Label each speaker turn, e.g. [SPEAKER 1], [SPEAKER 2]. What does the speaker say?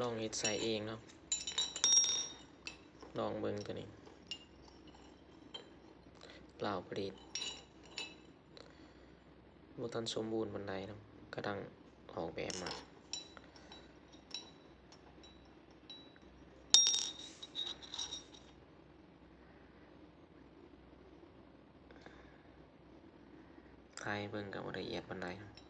[SPEAKER 1] ลองเฮ็ดใส่เองเนาะลองเบิ่งตัวนี้เปล่าผลิตบ่ทันสมบูรณ์ปานใดเนาะกำลังออกแบบมาถ่ายเบิ่งก็บ่ละเอียดปานใดเนาะ